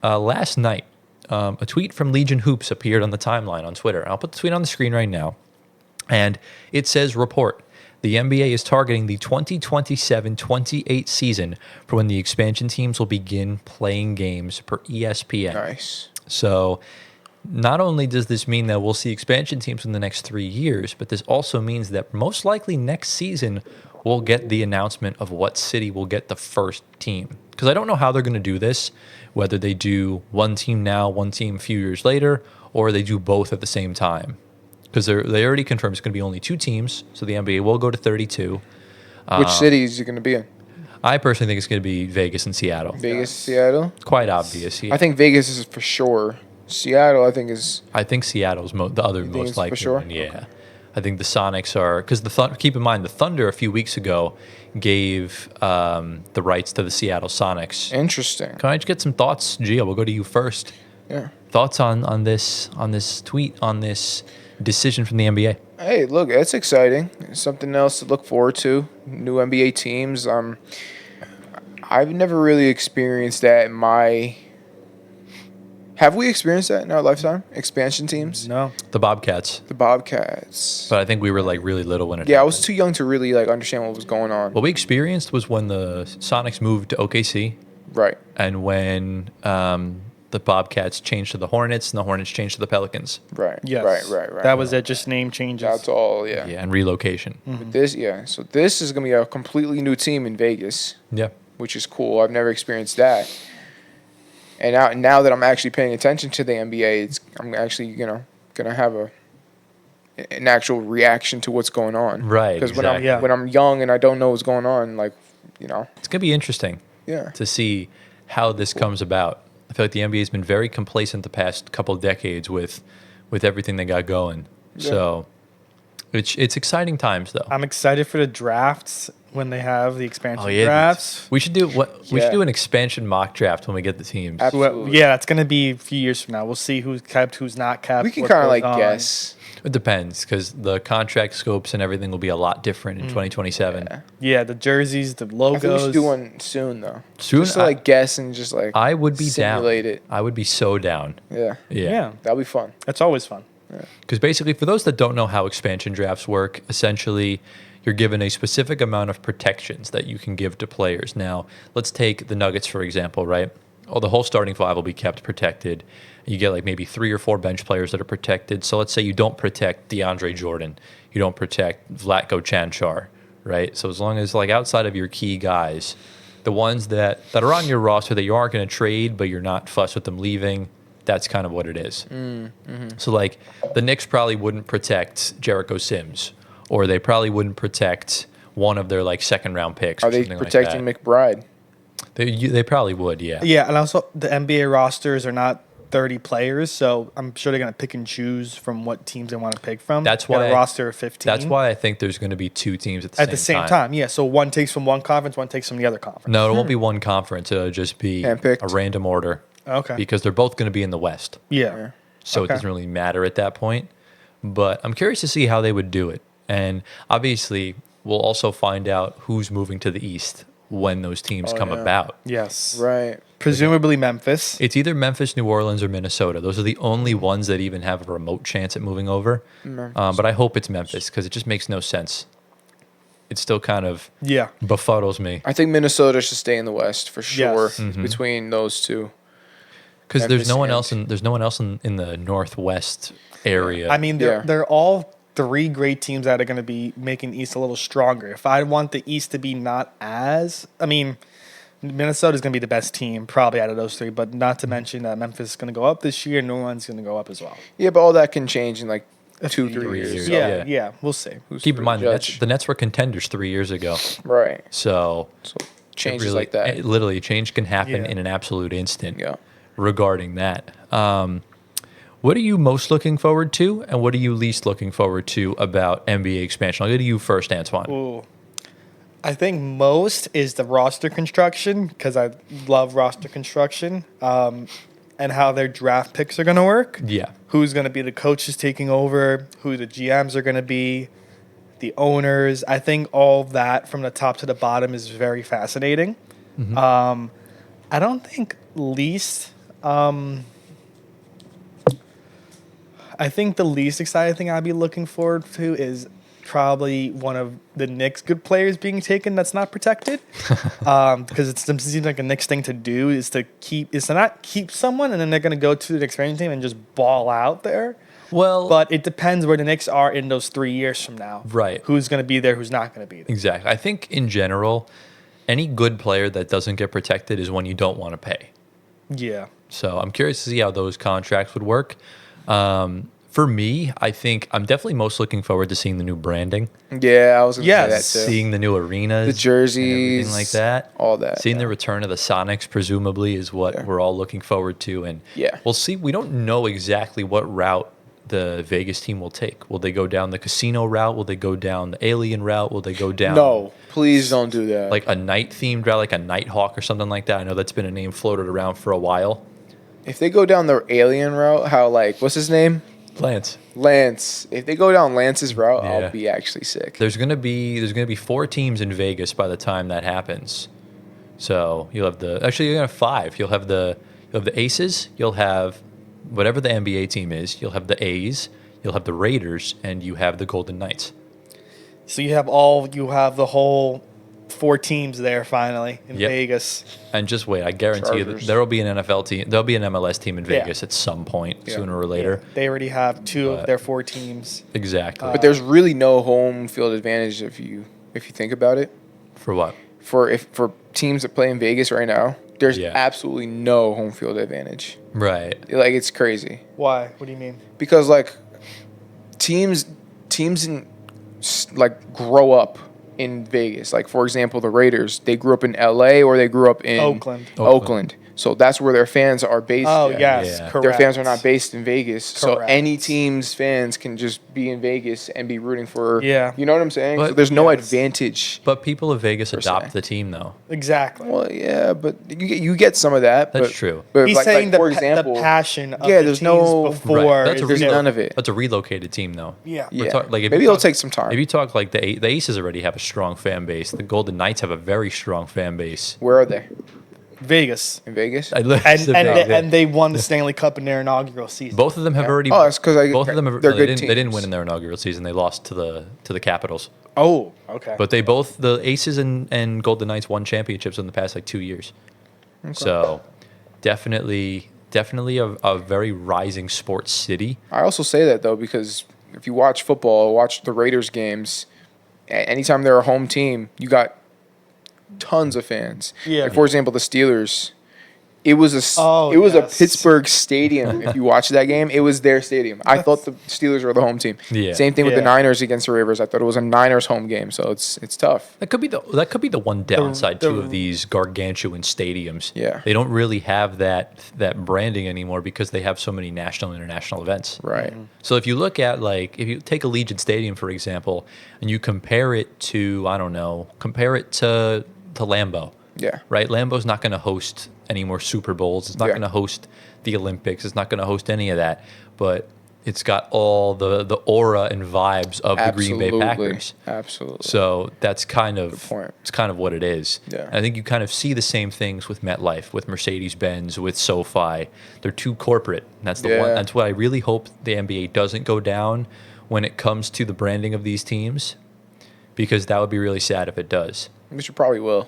Last night, a tweet from Legion Hoops appeared on the timeline on Twitter. I'll put the tweet on the screen right now. And it says, report, the NBA is targeting the 2027-28 season for when the expansion teams will begin playing games per ESPN. Nice. So not only does this mean that we'll see expansion teams in the next 3 years, but this also means that most likely next season we'll get the announcement of what city will get the first team. Because I don't know how they're going to do this, whether they do one team now, one team a few years later, or they do both at the same time. Because they already confirmed it's going to be only 2 teams, so the NBA will go to 32. Which city is it going to be in? I personally think it's going to be Vegas and Seattle. Vegas, Seattle? Quite obvious. Yeah. I think Vegas is for sure. Seattle, I think, is... I think Seattle's the other most likely for sure? one, yeah. Okay. I think the Sonics are... Because keep in mind, the Thunder a few weeks ago gave the rights to the Seattle Sonics. Interesting. Can I just get some thoughts? Gia, we'll go to you first. Yeah. Thoughts on this tweet, on this decision from the NBA? Hey, look, it's exciting. Something else to look forward to. New NBA teams. I've never really experienced that in my... Have we experienced that in our lifetime? Expansion teams? No. The Bobcats. The Bobcats. But I think we were like really little when it Yeah, I happened. was too young to really like understand what was going on. What we experienced was when the Sonics moved to OKC. Right. And when the Bobcats changed to the Hornets and the Hornets changed to the Pelicans. Right. Yes. Right. That was it, just name changes. That's all, yeah. Yeah, and relocation. But so this is going to be a completely new team in Vegas, Yeah. which is cool. I've never experienced that. And now that I'm actually paying attention to the NBA, I'm actually, going to have an actual reaction to what's going on. Right, Because exactly. when I'm young and I don't know what's going on, like, It's going to be interesting yeah. to see how this comes about. I feel like the NBA has been very complacent the past couple of decades with everything they got going. Yeah. So it's exciting times, though. I'm excited for the drafts when they have the expansion Oh, yeah. drafts. We should do we Yeah. should do an expansion mock draft when we get the teams. Absolutely. Yeah, it's going to be a few years from now. We'll see who's kept, who's not kept. We can what kind of goes like on. guess. It depends because the contract scopes and everything will be a lot different in 2027. Yeah. Yeah, the jerseys, the I logos. think we should do one soon, though. Soon, Just to like guess and just like I would be simulate down. it. I would be so down. Yeah. Yeah, That'll be fun. that's always fun. Because basically, for those that don't know how expansion drafts work, essentially, you're given a specific amount of protections that you can give to players. Now, let's take the Nuggets, for example, right? The whole starting five will be kept protected. You get like maybe 3 or 4 bench players that are protected. So let's say you don't protect DeAndre Jordan. You don't protect Vlatko Chanchar, right? So as long as like outside of your key guys, the ones that are on your roster that you aren't going to trade, but you're not fussed with them leaving, that's kind of what it is. So like the Knicks probably wouldn't protect Jericho Sims, or they probably wouldn't protect one of their like second round picks. Are or they something protecting like that. McBride? They probably would, yeah. Yeah, and also the NBA rosters are not 30 players, so I'm sure they're going to pick and choose from what teams they want to pick from. That's They got why a roster of 15. That's why I think there's going to be 2 teams at the same time. Yeah, so one takes from one conference, one takes from the other conference. No, it won't be one conference. It'll just be Handpicked. a random order. Okay. Because they're both going to be in the West. Yeah. So Okay. it doesn't really matter at that point. But I'm curious to see how they would do it. And obviously, we'll also find out who's moving to the East when those teams come yeah. about. Yes. Right. Presumably Memphis. It's either Memphis, New Orleans, or Minnesota. Those are the only ones that even have a remote chance at moving over. But I hope it's Memphis because it just makes no sense. It still kind of Yeah. befuddles me. I think Minnesota should stay in the West for sure. Yes. Mm-hmm. Between those two. Because there's no one Memphis else there's no one else in the Northwest area. I mean, Yeah. they're all 3 great teams that are going to be making the East a little stronger. If I want the East to be not as, I mean, Minnesota's going to be the best team probably out of those 3, but not to mention that Memphis is going to go up this year, and New Orleans is going to go up as well. Yeah, but all that can change in like 2-3 3 years. years. So Yeah. Yeah, we'll see. who's Keep to in mind, judge? the Nets were contenders 3 years ago. Right. So So changes really, like that. literally, change can happen Yeah. in an absolute instant Yeah. regarding that. What are you most looking forward to, and what are you least looking forward to about NBA expansion? I'll go to you first, Antoine. Ooh. I think most is the roster construction because I love roster construction and how their draft picks are going to work. Yeah. Who's going to be the coaches taking over, who the GMs are going to be, the owners. I think all of that from the top to the bottom is very fascinating. I don't think least I think the least exciting thing I'd be looking forward to is probably one of the Knicks' good players being taken that's not protected. Because it seems like a Knicks thing to do is to not keep someone and then they're going to go to the expansion team and just ball out there. Well, But it depends where the Knicks are in those 3 years from now. Right. Who's going to be there, who's not going to be there. exactly. I think in general, any good player that doesn't get protected is one you don't want to pay. Yeah. So I'm curious to see how those contracts would work. For me, I think I'm definitely most looking forward to seeing the new branding, Yeah, I was going to say that Yes. too. seeing the new arenas, The jerseys, and everything like that. all that, Seeing yeah. the return of the Sonics, presumably, is what Yeah. we're all looking forward to. And Yeah. we'll see. We don't know exactly what route the Vegas team will take. Will they go down the casino route? Will they go down the alien route? Will they go down No, please don't do that. like a night themed route, like a Nighthawk or something like that? I know that's been a name floated around for a while. if they go down the alien route, how what's his name? Lance. Lance. If they go down Lance's route, Yeah. I'll be actually sick. There's gonna be 4 teams in Vegas by the time that happens. So you'll have you're gonna have 5. You'll have the Aces. You'll have whatever the NBA team is. You'll have the A's. You'll have the Raiders, and you have the Golden Knights. So you have the whole 4 teams there finally in Yep. Vegas. And just wait, I guarantee you that Chargers. there will be an NFL team. There'll be an MLS team in Yeah. Vegas at some point, Yeah. sooner or later. They already have 2 But- of their 4 teams. Exactly. But there's really no home field advantage if you think about it. For what? For teams that play in Vegas right now, there's Yeah. absolutely no home field advantage. Right. Like it's crazy Why? What do you mean? because teams in, grow up in Vegas. Like for example, the Raiders, they grew up in LA or they grew up in Oakland. Oakland. So that's where their fans are based. Oh, at. yes, Yeah. correct. Their fans are not based in Vegas. So Correct. any team's fans can just be in Vegas and be rooting for Yeah. You know what I'm saying? But- so there's no Yes. advantage. But people of Vegas se. adopt the team, though. Exactly. Well, yeah, but you get some of that. That's but, true. But He's like, saying for the example, passion of yeah, the there's teams no- before. Right. That's a is there's none of it. That's a relocated team, though. Yeah. We're Yeah. talk- like, if Maybe you it'll talk- take some time. If you talk like the Aces already have a strong fan base, the Golden Knights have a very strong fan base. Where are they? Vegas. In Vegas? And they won the Stanley Cup in their inaugural season. both of them have already. Oh, that's 'cause both of them have, they're no, good they didn't teams. win in their inaugural season. They lost to the Capitals. Oh, okay. But the Aces and Golden Knights won championships in the past 2 years. So definitely a very rising sports city. I also say that though because if you watch football, watch the Raiders games, anytime they're a home team, you got tons of fans. Yeah. Like for example, the Steelers. It was Oh, it was yes. a Pittsburgh stadium. If you watch that game, it was their stadium. I thought the Steelers were the home team. Yeah. Same thing with the Yeah. Niners against the Ravens. I thought it was a Niners home game, so it's tough. That could be the one downside the- too of these gargantuan stadiums. Yeah. They don't really have that branding anymore because they have so many national and international events. Right. So if you look at if you take Allegiant Stadium for example, and you compare it to Lambeau. Yeah. Right? Lambeau's not going to host any more Super Bowls. It's not Yeah. going to host the Olympics. It's not going to host any of that. But it's got all the aura and vibes of the Green Bay Packers. Absolutely. So that's kind of point. it's kind of what it is. Yeah. And I think you kind of see the same things with MetLife, with Mercedes-Benz, with SoFi. They're too corporate. And that's the one. Yeah. That's what I really hope the NBA doesn't go down when it comes to the branding of these teams, because that would be really sad if it does. Which you probably will.